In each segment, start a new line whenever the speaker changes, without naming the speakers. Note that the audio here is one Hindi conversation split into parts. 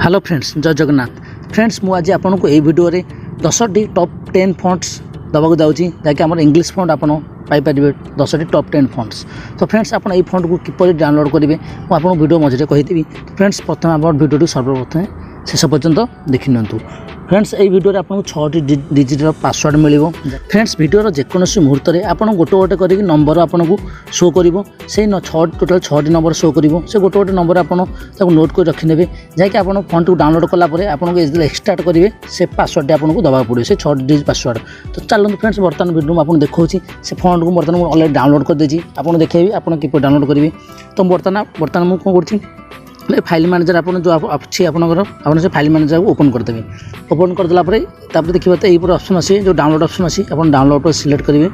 हेलो फ्रेंड्स, जय जगन्नाथ। फ्रेंड्स मु आज आपन को वीडियो रे 10टी टॉप 10 फॉन्ट्स दबाक जाऊँगी जहाँकि आम इंग्लिश फॉन्ट आपन पाइपर 10टी टॉप 10 फॉन्ट्स। तो फ्रेंड्स आप फॉन्ट को किपर डाउनलोड करेंगे मुझे वीडियो मझे कही। फ्रेंड्स प्रथम आप वीडियो सर्वप्रथम शेष पर्यंत देखि नियंतु। फ्रेंड्स ये वीडियो रे आपको 6टी डिजिटर पासवर्ड मिलिबो। फ्रेंड्स वीडियो जेकोसी मुहूर्त में आप गोटे गोटे कर नंबर आपको शो कर टोटाल 6टी नंबर शो कर गोटे गोटे नंबर आप नोट कर रखिने जहाँकि आप फॉन्ट को डाउनलोड कलापर आपको एक्सट्राक्ट करेंगे से पासवर्ड आपको दबाक पड़े से 6टी डिजिट पासवर्ड। तो चलते फ्रेंड्स बर्तमान वीडियो में आपको देखा से फॉन्ट को बर्तमान मुझे अलरेडी डाउनलोड कर देती आपको देखेबी आप किपर डाउनलोड करेंगे। तो बर्तमान मुझे कौन कर फाइल मैनेजर आप जो अच्छी आप से फाइल मैनेजर को ओपन करदेवे। ओपन करदेला देखिए तो यही ऑप्शन अच्छी जो डाउनलोड ऑप्शन अच्छी आप डाउनलोड पर सिलेक्ट करेंगे।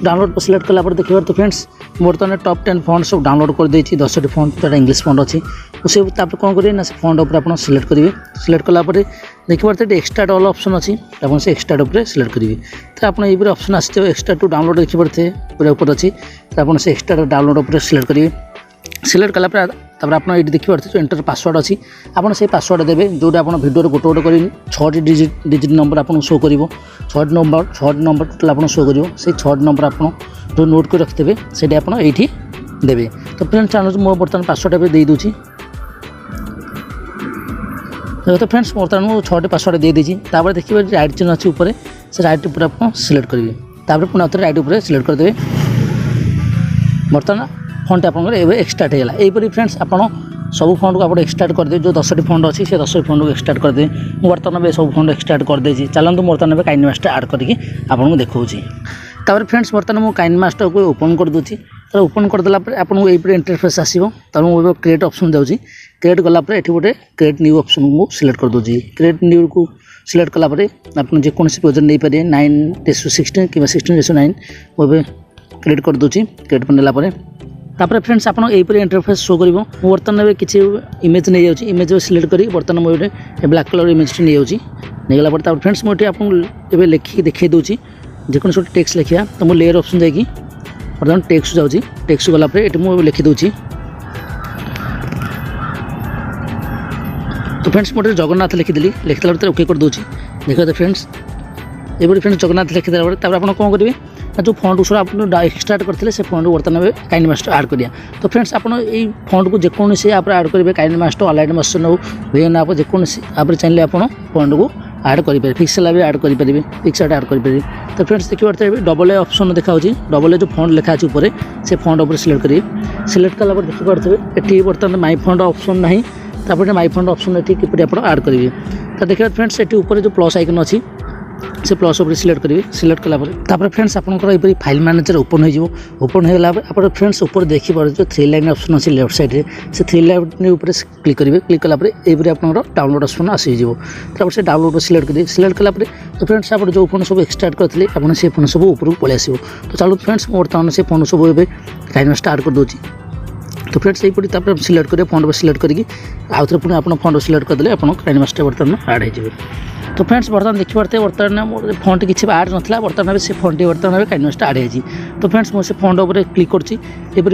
डाउनलोड पर सिलेक्ट कलापर देखिए तो फ्रेंड्स बर्तमान टॉप 10 फॉन्ट सब डाउनलोड कर देती 10टी फॉन्ट जो इंग्लिश फॉन्ट अच्छी उसे कौन करेंगे ना से फॉन्ट उपर आप सिलेक्ट करेंगे। सिलेक्ट कलापर देखिए एक्सट्रा ऑल ऑप्शन अच्छी आप एक्सट्रा उपर सिलेक्ट करेंगे। तो आप ये ऑप्शन आसो एक्सट्रा टू डाउनलोड देखिए पूरा ऊपर अच्छी तो आप एक्सट्रा डाउनलोड उपर सिलेक्ट करेंगे। सिलेक्ट कलापर आप ये देखिए जो एंटर पासवर्ड अच्छी आपड़ से पासवर्ड देवे जोटा आप वीडियो गोटे गोटे कर 6टी डिजिट नंबर आपको शो कर 6टी नंबर टोटाल आप शो कर 6टी नंबर आप जो नोट कर रखिथे से आप ये देवे। तो फ्रेंड्स चैनल मुझे बर्तमान पासवर्ड एवं दे दूँगी। तो फ्रेंड्स बर्तमान मुझे 6टी पासवर्ड दे देती देखिए राइट चिन्ह अच्छी ऊपर से राइट ऊपर आप सिलेक्ट करेंगे। पुणी आउे राइट ऊपर सिलेक्ट करदे बर्तमान फॉन्ट आप एक्सट्राक्ट होगा। यहीपरी फ्रेंड्स आप सब फॉन्ट को आप एक्सट्राक्ट करदे जो 10टी फॉन्ट अच्छी से 10टी फॉन्ट को एक्सट्राक्ट करदे। बर्तमान सब फॉन्ट एक्सट्राक्ट करदे। चलते बर्तमान काइन मास्टर आड करके आपको देखा। फ्रेंड्स बर्तमान मुझे काइन मास्टर को ओपन कर दूसरी। तो ओपन करदेला आपको यही इंटरफेस आसो। तो मुझे क्रिएट ऑप्शन जाऊँगी। क्रिएट गलापर ये गोटे क्रिएट न्यू ऑप्शन को सिलेक्ट कर दूसरी। क्रिएट न्यू को सिलेक्ट कलापर आप जेकोसी प्रोजेक्ट नहीं पारे 9:16 कि 16:9 वो क्रिएट कर दूसरी। क्रिएट कर तापर फ्रेंड्स आप इंटरफेस शो कर बर्तमान किसी इमेज नहीं जाऊँगी। इमेज सिलेक्ट कर बर्तमान मुझे ब्लैक कलर इमेज नहीं जाऊँगी नहीं गला फ्रेंड्स मुझे आपको लिखिक देखी दूसरी जेकोसी गोटे टेक्स्ट लिखा। तो मुझे लेयर ऑप्शन जाकि बर्तमान टेक्स्ट जाऊँगी। टेक्स्ट गलापर ये मुझे लिखी दूसरी। तो फ्रेंड्स मुझे जगन्नाथ लिखिदी लिखला ओके कर दूसरी। देखिए तो फ्रेंड्स ये फ्रेंड्स जगन्नाथ लिखिदेला आप कौन करेंगे जो फॉन्ट को आप एक्सट्राक्ट करते से फॉन्ट को बर्तमान काइन मास्टर आड करिया। तो फ्रेंड्स आप फॉन्ट को जेकोसी आप आड करेंगे काइन मास्टर अलाइन मास्टर हो वेन आप जेकोसी आप चाहिए आप फॉन्ट को आड करेंगे। फिक्सल भी आड करेंगे पिक्सआर्ट आड करेंगे। तो फ्रेंड्स देखिए डबल ए ऑप्शन देखा डबल ए जो फॉन्ट लिखा है ऊपर से फॉन्ट उपर सिलेक्ट करेंगे। सिलेक्ट कला देखिए ये बर्तमान माई फॉन्ट ऑप्शन ना तापर माई फॉन्ट ऑप्शन ये किपर आप आड करेंगे। तो देखिए फ्रेंड्स ये ऊपर जो प्लस आइकन अच्छी से प्लस उपर सिलेक्ट करेंगे। सिलेक्ट कलापर फ्रेंड्स आपंकर फाइल मैनेजर ओपन हो ओपन होगा आप फ्रेंड्स ऊपर देखिए जो 3 लाइन ऑप्शन अच्छी लेफ्ट साइड से 3 लाइन ऊपर क्लिक करेंगे। क्लिक कलापर ये आप डाउनलोड ऑप्शन आसीज से डाउनलोड पर सिलेक्ट करेंगे। सिलेक्ट कलापर तो फ्रेंड्स आप जो फोन सब एक्सट्राक्ट करते आप से फोन सब ऊपर पलि आसो। तो चलो फ्रेंड्स बर्तमान से फोन सब ए काइन स्टार्ट कर दूसरी। तो फ्रेंड्स यहीपरी सिलेक्ट करेंगे फॉन्ट पर सिलेक्ट करके आउ थे पुणी आप फॉन्ट सिलेक्ट करदे आप काइन मास्टर बर्तमान आड हो। तो फ्रेंड्स बर्तमान देखिए बर्तमान फॉन्ट किसी आड नाला बर्तमान से फॉन्ट बर्तमान काइन मास्टर आड हो। तो फ्रेंड्स मुझे फॉन्ट उपर क्लिक कर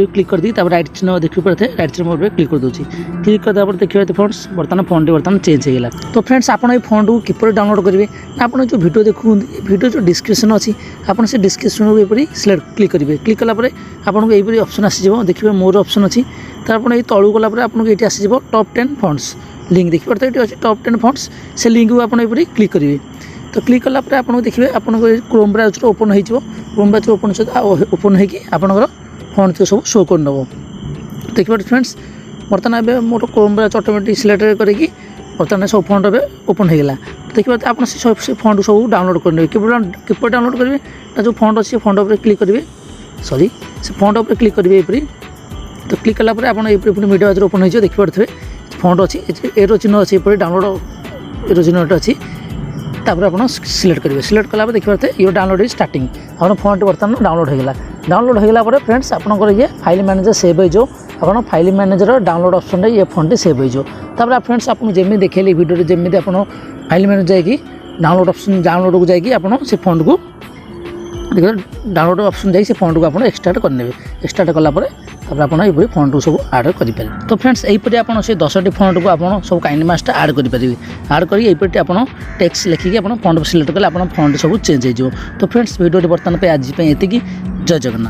क्लिक कर दी राइट चिन्ह देखिए पड़े राइट चिन्ह उपर क्लिक कर दूसरी। क्लिक करदा देखिए फ्रेंड्स बर्तमान फॉन्ट बर्तमान चेंज होगा। तो फ्रेंड्स आप फॉन्ट को किपर डाउनलोड करेंगे आप जो वीडियो देखते वीडियो जो डिस्क्रिप्शन अच्छी आप डिस्क्रिप्शन को ये सिलेक्ट क्लिक करेंगे। क्लिक कलापर आपको यही ऑप्शन आसीज देखिए मोर ऑप्शन अच्छी। तो आप तलू गलापर आपको ये आसीज टॉप 10 फॉन्ट्स लिंक देखिए पड़ता है अच्छे टॉप 10 फॉन्ट्स से लिंक को आपड़ ये क्लिक करेंगे। तो क्लिक कलापर आपको देखिए आप क्रोम ब्राउजर ओपन हो क्रोम ब्राउजर ओपन होकर फॉन्ट सब शो कर नब। देखिए फ्रेंड्स बर्तमान ए मोर क्रोम ब्राउजर ऑटोमेटिक सिलेक्ट करके बर्तमान सब फॉन्ट ए ओपन होगा। देखिए आप से फॉन्ट सब डाउनलोड करेंगे। किपर डाउनलोड करेंगे जो फॉन्ट अच्छे फॉन्ट उपर क्लिक करेंगे सॉरी से फॉन्ट उपर क्लिक करेंगे ये। तो क्लिक कलापर आप मीडिया ब्राउजर ओपन हो देखिए पड़े फॉन्ट अच्छी एरो चिन्ह अच्छी ये डाउनलोड एरो चिन्ह अच्छी तापर आप सिलेक्ट करेंगे। सिलेक्ट कला देखिए पड़े ये डाउनलोड इज स्टार्टिंग आप फॉन्ट बर्तमान डाउनलोड होगा। डाउनलोड होगा फ्रेंड्स आपंकर ये फाइल मैनेजर सेव हो आप फाइल मैनेजर डाउनलोड ऑप्शन ये फॉन्ट सेव हो। फ्रेंड्स आपको जमी देखिए वीडियो जमी आप फाइल मैनेजर जाकि डाउनलोड ऑप्शन डाउनलोड को जाकि आप फॉन्ट को देखिए डाउनलोड ऑप्शन जाकि फॉन्ट को आप एक्सट्राक्ट करने। एक्सट्राक्ट कलापर तापर आपन एपरि फॉन्ट को सब ऐड करि पारे। तो फ्रेंड्स एपरि आपन से 10टी फॉन्ट को आपन सब काइंड मास्टर ऐड करि पारिबे। ऐड करी एपरि आपन टेक्स्ट लिखिके आपन फॉन्ट सिलेक्ट कले आपन फॉन्ट सब चेंज हो जिवो। तो फ्रेंड्स वीडियो बर्तमान पे आज पे एतिकी। जय जगन्नाथ।